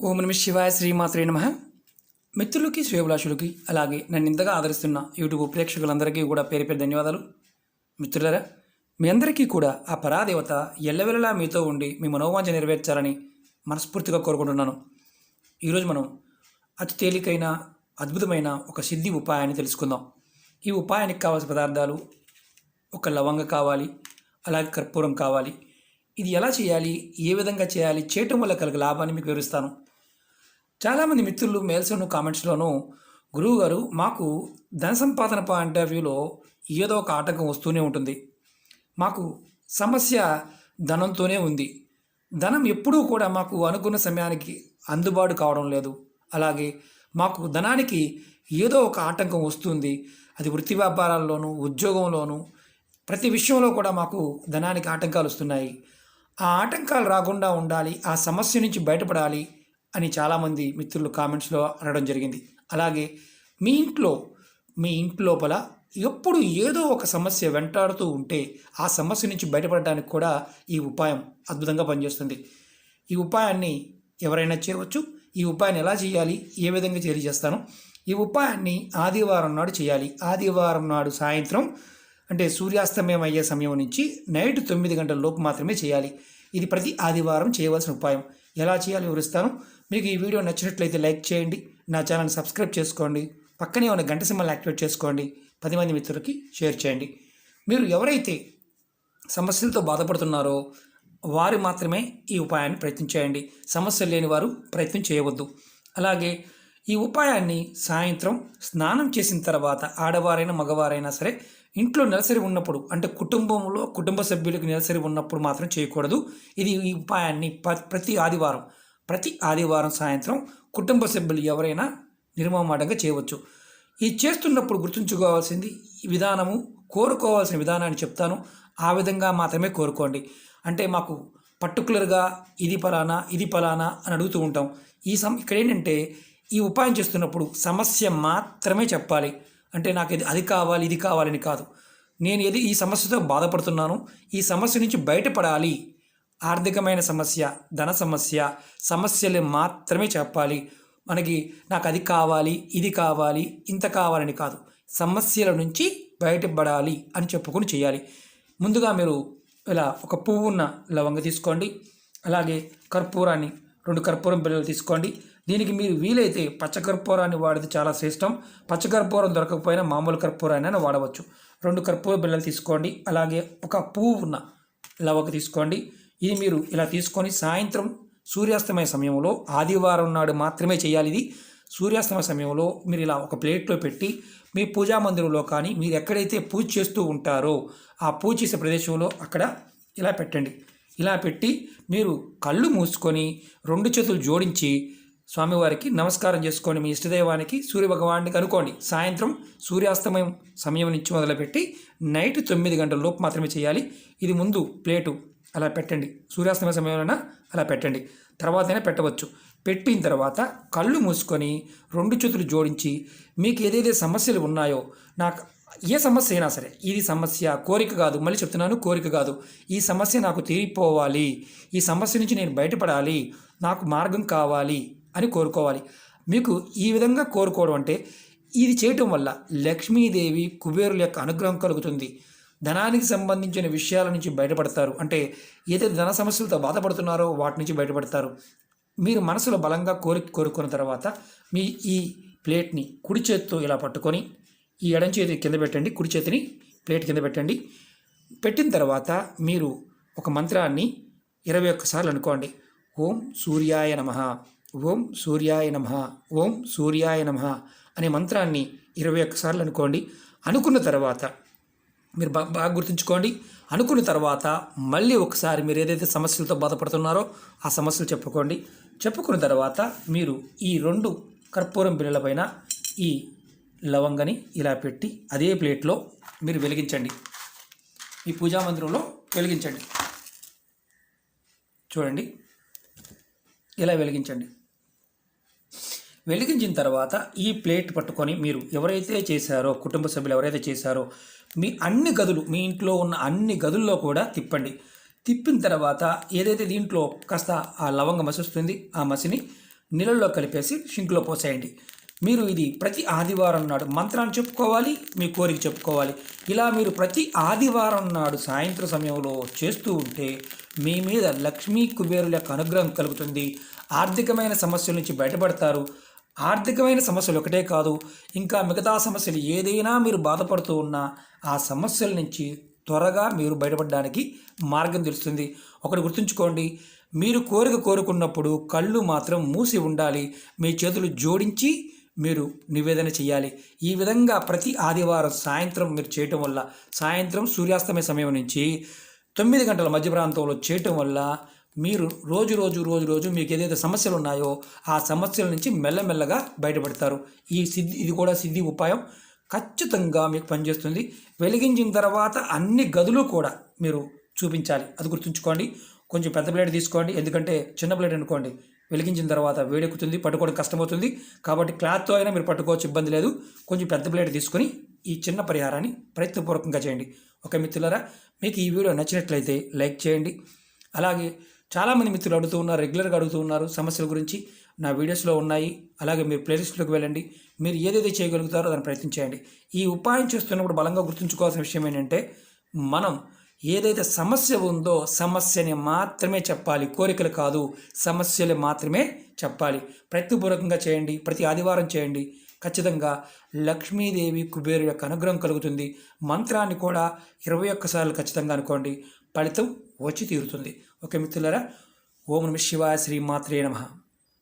ఓం నమ శివాయ శ్రీమాత్రే నమ. మిత్రులకి శ్రేయభిలాషులకి అలాగే నన్ను ఇంతగా ఆదరిస్తున్న యూట్యూబ్ ప్రేక్షకులందరికీ కూడా పేరు పేరు ధన్యవాదాలు. మిత్రులారా, మీ అందరికీ కూడా ఆ పరాదేవత ఎల్లవెల్లలా మీతో ఉండి మీ మనోవాంఛ నెరవేర్చాలని మనస్ఫూర్తిగా కోరుకుంటున్నాను. ఈరోజు మనం అతి తేలికైన అద్భుతమైన ఒక సిద్ధి ఉపాయాన్ని తెలుసుకుందాం. ఈ ఉపాయానికి కావాల్సిన పదార్థాలు ఒక లవంగ కావాలి, అలాగే కర్పూరం కావాలి. ఇది ఎలా చేయాలి, ఏ విధంగా చేయాలి, చేయటం వల్ల కలిగే లాభాన్ని మీకు వివరిస్తాను. చాలామంది మిత్రులు మెయిల్స్లోను కామెంట్స్లోనూ గురువుగారు మాకు ధన సంపాదన పాయింట్ ఆఫ్ వ్యూలో ఏదో ఒక ఆటంకం వస్తూనే ఉంటుంది, మాకు సమస్య ధనంతోనే ఉంది, ధనం ఎప్పుడూ కూడా మాకు అనుకున్న సమయానికి అందుబాటు కావడం లేదు, అలాగే మాకు ధనానికి ఏదో ఒక ఆటంకం వస్తుంది, అది వృత్తి వ్యాపారాల్లోనూ ఉద్యోగంలోనూ ప్రతి విషయంలో కూడా మాకు ధనానికి ఆటంకాలు వస్తున్నాయి, ఆ ఆటంకాలు రాకుండా ఉండాలి, ఆ సమస్య నుంచి బయటపడాలి అని చాలామంది మిత్రులు కామెంట్స్లో అనడం జరిగింది. అలాగే మీ ఇంటి లోపల ఎప్పుడు ఏదో ఒక సమస్య వెంటాడుతూ ఉంటే ఆ సమస్య నుంచి బయటపడడానికి కూడా ఈ ఉపాయం అద్భుతంగా పనిచేస్తుంది. ఈ ఉపాయాన్ని ఎవరైనా చేయవచ్చు. ఈ ఉపాయాన్ని ఎలా చేయాలి, ఏ విధంగా చేస్తాను. ఈ ఉపాయాన్ని ఆదివారం నాడు చేయాలి. ఆదివారం నాడు సాయంత్రం అంటే సూర్యాస్తమయం అయ్యే సమయం నుంచి నైట్ 9 గంటల లోపు మాత్రమే చేయాలి. ఇది ప్రతి ఆదివారం చేయవలసిన ఉపాయం. ఎలా చేయాలో వివరిస్తాను. మీకు ఈ వీడియో నచ్చినట్లయితే లైక్ చేయండి, నా ఛానల్ సబ్స్క్రైబ్ చేసుకోండి, పక్కనే ఉన్న గంట సింబల్ యాక్టివేట్ చేసుకోండి, 10 మంది మిత్రులకి షేర్ చేయండి. మీరు ఎవరైతే సమస్యలతో బాధపడుతున్నారో వారు మాత్రమే ఈ ఉపాయాన్ని ప్రయత్నం చేయండి. సమస్యలు లేని వారు ప్రయత్నం చేయవద్దు. అలాగే ఈ ఉపాయాన్ని సాయంత్రం స్నానం చేసిన తర్వాత ఆడవారైనా మగవారైనా సరే ఇంట్లో నెలసరి ఉన్నప్పుడు, అంటే కుటుంబంలో కుటుంబ సభ్యులకు నెలసరి ఉన్నప్పుడు మాత్రం చేయకూడదు. ఈ ఉపాయాన్ని ప్రతి ఆదివారం సాయంత్రం కుటుంబ సభ్యులు ఎవరైనా నిర్మమాటంగా చేయవచ్చు. ఇది చేస్తున్నప్పుడు గుర్తుంచుకోవాల్సింది విధానము, కోరుకోవాల్సిన విధానాన్ని చెప్తాను. ఆ విధంగా మాత్రమే కోరుకోండి. అంటే మాకు పర్టికులర్గా ఇది ఫలానా అని అడుగుతూ ఉంటాం. ఇక్కడ ఏంటంటే ఈ ఉపాయం చేస్తున్నప్పుడు సమస్య మాత్రమే చెప్పాలి. అంటే నాకు అది కావాలి ఇది కావాలని కాదు. నేను ఈ సమస్యతో బాధపడుతున్నాను, ఈ సమస్య నుంచి బయటపడాలి, ఆర్థికమైన సమస్య, ధన సమస్యలు మాత్రమే చెప్పాలి. నాకు అది కావాలి ఇది కావాలి ఇంత కావాలని కాదు, సమస్యల నుంచి బయటపడాలి అని చెప్పుకొని చేయాలి. ముందుగా మీరు ఇలా ఒక పువ్వు ఉన్న లవంగ తీసుకోండి. అలాగే కర్పూరాన్ని 2 కర్పూరం బిళ్ళలు తీసుకోండి. దీనికి మీరు వీలైతే పచ్చకర్పూరాన్ని వాడితే చాలా శ్రేష్టం. పచ్చకర్పూరం దొరకకపోయినా మామూలు కర్పూరాన్ని వాడవచ్చు. 2 కర్పూర బిళ్ళలు తీసుకోండి. అలాగే ఒక పువ్వు ఉన్న లవంగ తీసుకోండి. ఇది మీరు ఇలా తీసుకొని సాయంత్రం సూర్యాస్తమయ సమయంలో ఆదివారం నాడు మాత్రమే చేయాలి. ఇది సూర్యాస్తమయ సమయంలో మీరు ఇలా ఒక ప్లేట్లో పెట్టి మీ పూజా మందిరంలో కానీ మీరు ఎక్కడైతే పూజ చేస్తూ ఉంటారో ఆ పూజ చేసే ప్రదేశంలో అక్కడ ఇలా పెట్టండి. ఇలా పెట్టి మీరు కళ్ళు మూసుకొని 2 చేతులు జోడించి స్వామివారికి నమస్కారం చేసుకొని మీ ఇష్టదైవానికి సూర్యభగవానికి అనుకోండి. సాయంత్రం సూర్యాస్తమయం సమయం నుంచి మొదలుపెట్టి నైట్ 9 గంటల లోపు మాత్రమే చేయాలి. ఇది ముందు ప్లేటు అలా పెట్టండి, సూర్యాస్తమయ సమయంలో అలా పెట్టండి, తర్వాతైనా పెట్టవచ్చు. పెట్టిన తర్వాత కళ్ళు మూసుకొని 2 చేతులు జోడించి మీకు ఏదైతే సమస్యలు ఉన్నాయో, నాకు ఏ సమస్య అయినా సరే, ఇది సమస్య కోరిక కాదు, మళ్ళీ చెప్తున్నాను కోరిక కాదు, ఈ సమస్య నాకు తీరిపోవాలి, ఈ సమస్య నుంచి నేను బయటపడాలి, నాకు మార్గం కావాలి అని కోరుకోవాలి. మీకు ఈ విధంగా కోరుకోవడం అంటే ఇది చేయటం వల్ల లక్ష్మీదేవి కుబేరుల యొక్క అనుగ్రహం కలుగుతుంది. ధనానికి సంబంధించిన విషయాల నుంచి బయటపడతారు. అంటే ఏదైతే ధన సమస్యలతో బాధపడుతున్నారో వాటి నుంచి బయటపడతారు. మీరు మనసులో బలంగా కోరుకున్న తర్వాత మీ ఈ ప్లేట్ని కుడి చేతితో ఇలా పట్టుకొని ఈ ఎడం చేతి కింద పెట్టండి, కుడి చేతిని ప్లేట్ కింద పెట్టండి. పెట్టిన తర్వాత మీరు ఒక మంత్రాన్ని 21 సార్లు అనుకోండి. ఓం సూర్యాయ నమః, ఓం సూర్యాయ నమః, ఓం సూర్యాయ నమః అనే మంత్రాన్ని 21 సార్లు అనుకోండి. అనుకున్న తర్వాత మీరు బాగా గుర్తుంచుకోండి. అనుకున్న తర్వాత మళ్ళీ ఒకసారి మీరు ఏదైతే సమస్యలతో బాధపడుతున్నారో ఆ సమస్యలు చెప్పుకున్న తర్వాత మీరు ఈ 2 కర్పూరం బిళ్ళల పైన ఈ లవంగని ఇలా పెట్టి అదే ప్లేట్లో మీరు వెలిగించండి. ఈ పూజా మందిరంలో వెలిగించండి. చూడండి, ఇలా వెలిగించండి. వెలిగించిన తర్వాత ఈ ప్లేట్ పట్టుకొని మీరు ఎవరైతే చేశారో, కుటుంబ సభ్యులు ఎవరైతే చేశారో మీ ఇంట్లో ఉన్న అన్ని గదుల్లో కూడా తిప్పండి. తిప్పిన తర్వాత ఏదైతే దీంట్లో కాస్త ఆ లవంగ మసి వస్తుంది, ఆ మసిని నీళ్ళల్లో కలిపేసి షింక్లో పోసేయండి. మీరు ఇది ప్రతి ఆదివారం నాడు మంత్రాన్ని చెప్పుకోవాలి, మీ కోరిక చెప్పుకోవాలి. ఇలా మీరు ప్రతి ఆదివారం నాడు సాయంత్రం సమయంలో చేస్తూ ఉంటే మీ మీద లక్ష్మీ కుబేరుల యొక్క అనుగ్రహం కలుగుతుంది. ఆర్థికమైన సమస్యల నుంచి బయటపడతారు. ఆర్థికమైన సమస్యలు ఒకటే కాదు, ఇంకా మిగతా సమస్యలు ఏదైనా మీరు బాధపడుతూ ఉన్నా ఆ సమస్యల నుంచి త్వరగా మీరు బయటపడడానికి మార్గం తెలుస్తుంది. ఒకటి గుర్తుంచుకోండి, మీరు కోరిక కోరుకున్నప్పుడు కళ్ళు మాత్రం మూసి ఉండాలి. మీ చేతులు జోడించి మీరు నివేదన చేయాలి. ఈ విధంగా ప్రతి ఆదివారం సాయంత్రం మీరు చేయటం వల్ల, సాయంత్రం సూర్యాస్తమయ సమయం నుంచి 9 గంటల మధ్య ప్రాంతంలో చేయటం వల్ల మీరు రోజు మీకు ఏదైతే సమస్యలు ఉన్నాయో ఆ సమస్యల నుంచి మెల్లమెల్లగా బయటపడతారు. ఇది కూడా సిద్ధి ఉపాయం ఖచ్చితంగా మీకు పనిచేస్తుంది. వెలిగించిన తర్వాత అన్ని గదులు కూడా మీరు చూపించాలి, అది గుర్తుంచుకోండి. కొంచెం పెద్ద ప్లేట్ తీసుకోండి, ఎందుకంటే చిన్న ప్లేట్ అనుకోండి వెలిగించిన తర్వాత వేడెక్కుతుంది, పట్టుకోవడం కష్టమవుతుంది. కాబట్టి క్లాత్తో అయినా మీరు పట్టుకోవచ్చు, ఇబ్బంది లేదు. కొంచెం పెద్ద ప్లేట్ తీసుకొని ఈ చిన్న పరిహారాన్ని ప్రయత్నపూర్వకంగా చేయండి. ఓకే మిత్రులారా, మీకు ఈ వీడియో నచ్చినట్లయితే లైక్ చేయండి. అలాగే చాలామంది మిత్రులు రెగ్యులర్గా అడుగుతూ ఉన్నారు సమస్యల గురించి. నా వీడియోస్లో ఉన్నాయి. అలాగే మీరు ప్లేలిస్ట్లోకి వెళ్ళండి. మీరు ఏదైతే చేయగలుగుతారో దాన్ని ప్రయత్నించండి. ఈ ఉపాయం చేస్తున్నప్పుడు బలంగా గుర్తుంచుకోవాల్సిన విషయం ఏంటంటే, మనం ఏదైతే సమస్య ఉందో సమస్యని మాత్రమే చెప్పాలి, కోరికలు కాదు, సమస్యలు మాత్రమే చెప్పాలి. ప్రయత్నపూర్వకంగా చేయండి, ప్రతి ఆదివారం చేయండి. ఖచ్చితంగా లక్ష్మీదేవి కుబేరు యొక్క అనుగ్రహం కలుగుతుంది. మంత్రాన్ని కూడా 21 సార్లు ఖచ్చితంగా అనుకోండి, ఫలితం వచ్చి తీరుతుంది. ఓకే మిత్రులారా, ఓం నమః శివాయ, శ్రీ మాత్రే నమః.